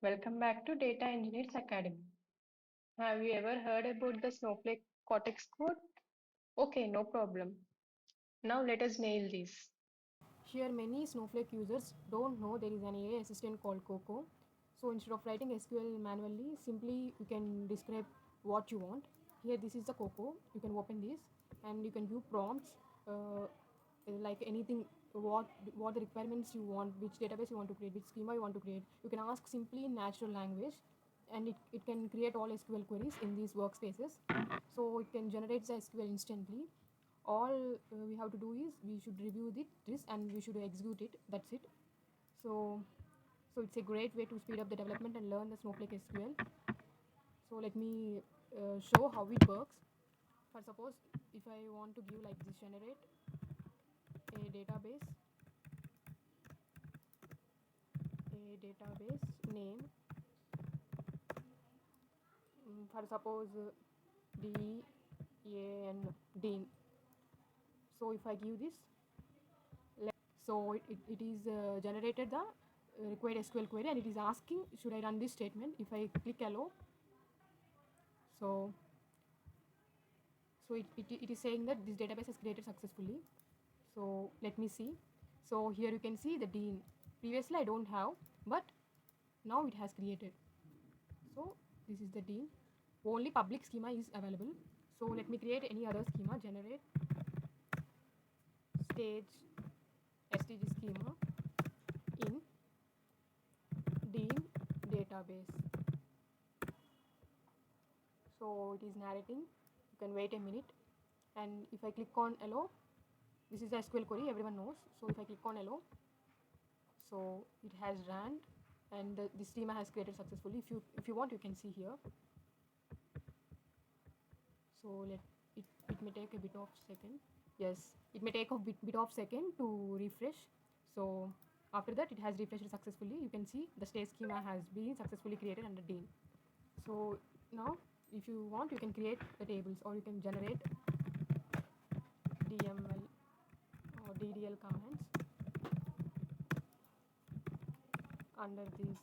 Welcome back to Data Engineers Academy. Have you ever heard about the Snowflake Cortex code? Okay, no problem. Now let us nail this. Here, many Snowflake users don't know there is an AI assistant called Coco. So instead of writing SQL manually, simply you can describe what you want. Here, this is the Coco. You can open this and you can view prompts like anything. What the requirements you want, which database you want to create, which schema you want to create. You can ask simply in natural language, and it can create all SQL queries in these workspaces. So it can generate the SQL instantly. All we have to do is we should review this and we should execute it. That's it. So so it's a great way to speed up the development and learn the Snowflake SQL. So let me show how it works. For suppose if I want to give like this, generate a database name, for suppose Dean. So if I give this, so it is generated the required SQL query, and it is asking should I run this statement. If I click allow, so it is saying that this database is created successfully. So let me see. So here you can see the Dean. Previously I don't have, but now it has created. So this is the Dean. Only public schema is available. So let me create any other schema. Generate stage stg schema in Dean database. So it is narrating. You can wait a minute, and if I click on allow, this is the SQL query everyone knows. So if I click on allow, so it has ran, and the schema has created successfully. If you want, you can see here. So it may take a bit of second. Yes, it may take a bit of second to refresh. So after that it has refreshed successfully. You can see the state schema has been successfully created under Dean. So now if you want, you can create the tables, or you can generate DML or DDL commands under this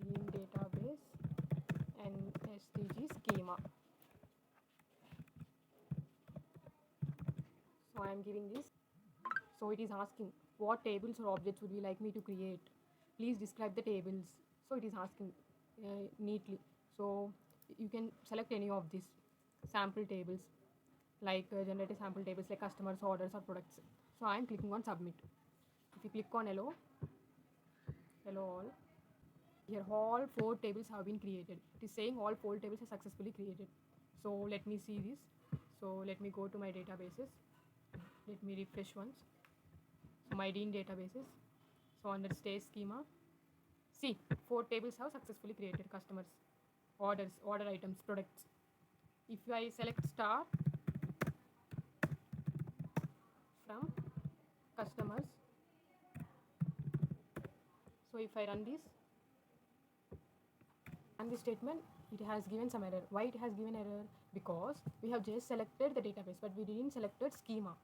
Dean database and STG schema. So I am giving this. So it is asking what tables or objects would you like me to create. Please describe the tables. So it is asking neatly. So you can select any of these sample tables, like generate a sample tables like customers, orders, or products. So I am clicking on submit. If you click on hello all, here all 4 tables have been created. It is saying all 4 tables are successfully created. So let me see this. So let me go to my databases. Let me refresh once. So my Dean databases. So under stage schema, see 4 tables have successfully created: customers, orders, order items, products. If I select star from customers, so if I run this statement, it has given some error. Why it has given error? Because we have just selected the database, but we didn't selected schema.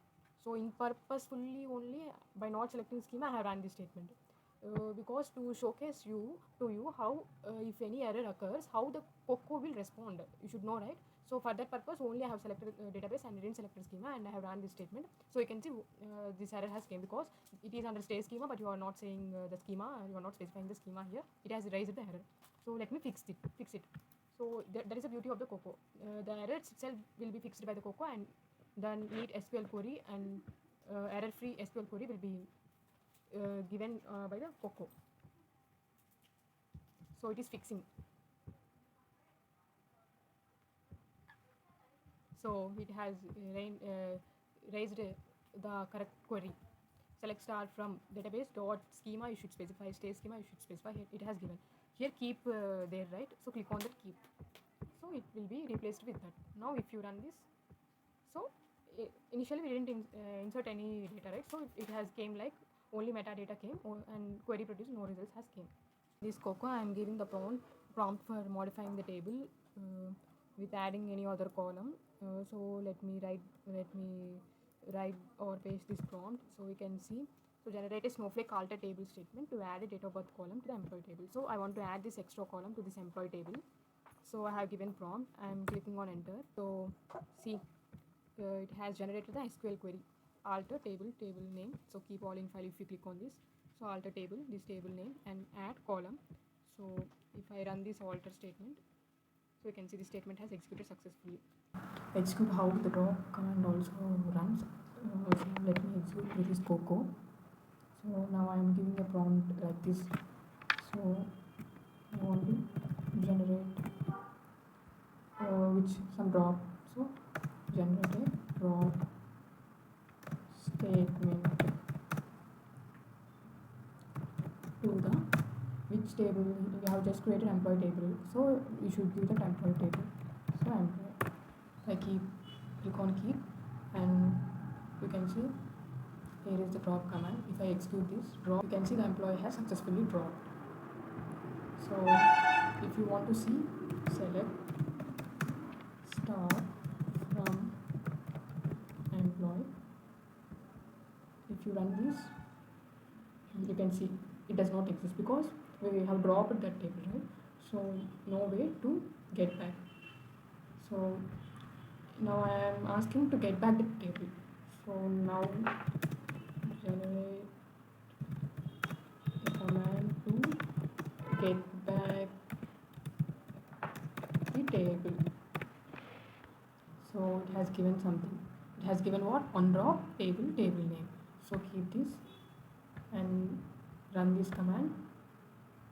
So in purposefully only by not selecting schema, I have run this statement. Because to showcase to you how if any error occurs, how the Coco will respond. You should know, right? So for that purpose only I have selected database and didn't select schema, and I have run this statement. So you can see this error has came because it is under state schema, but you are not saying the schema, you are not specifying the schema here. It has raised the error. So let me fix it. So that is the beauty of the Coco. The errors itself will be fixed by the Coco, and then neat SQL query and error-free SQL query will be given by the Coco. So it is fixing. So it has raised the correct query. Select star from database dot schema. You should specify state schema. You should specify here. It has given here keep there, right? So click on that keep. So it will be replaced with that. Now if you run this, so initially we didn't insert any data, right? So it has came like only metadata came, and query produced no results has came. This Coco, I am giving the prompt for modifying the table with adding any other column. So let me write or paste this prompt so we can see. So generate a Snowflake alter table statement to add a date of birth column to the employee table. So I want to add this extra column to this employee table. So I have given prompt. I am clicking on enter. So see, it has generated the SQL query. Alter table name. So keep all in file if you click on this. So alter table, this table name, and add column. So if I run this alter statement, so you can see the statement has executed successfully. Execute how the drop command also runs. So let me execute this is Coco. So now I am giving a prompt like this. So I want to generate which some drop. So generate a drop statement to the which table you have just created employee table. So you should give that employee table. So employee. I click on keep, and you can see here is the drop command. If I execute this drop, you can see the employee has successfully dropped. So if you want to see, select star from employee. If you run this, you can see it does not exist because we have dropped that table, right? So no way to get back. So now I am asking to get back the table. So now generate a command to get back the table. So it has given something. It has given what? On drop table name. So keep this and run this command,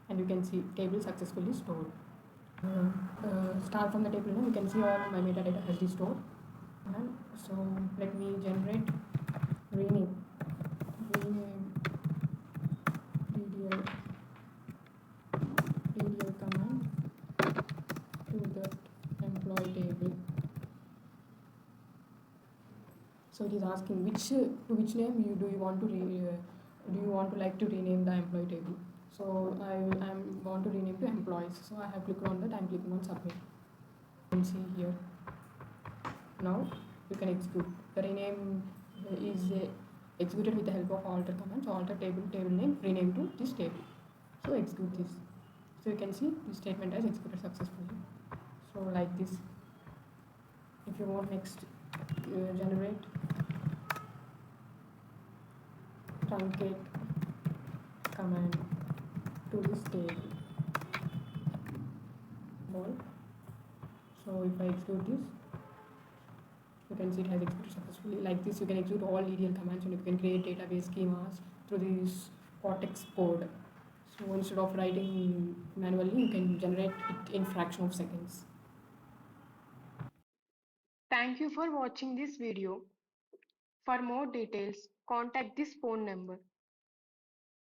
and you can see table successfully stored. Start from the table name. You can see all my metadata has been stored. And so let me generate rename DDL command to that employee table. So it is asking to which name do you want to like to rename the employee table. So I want to rename to employees. So I have clicked on that. I'm clicking on submit. You can see here. Now you can execute. The rename is executed with the help of alter command. So alter table name rename to this table. So execute this. So you can see this statement has executed successfully. So like this. If you want next, generate truncate command to this table. So if I execute this, you can see it has executed successfully. Like this, you can execute all EDL commands, and you can create database schemas through this Cortex code. So instead of writing manually, you can generate it in fraction of seconds. Thank you for watching this video. For more details, contact this phone number.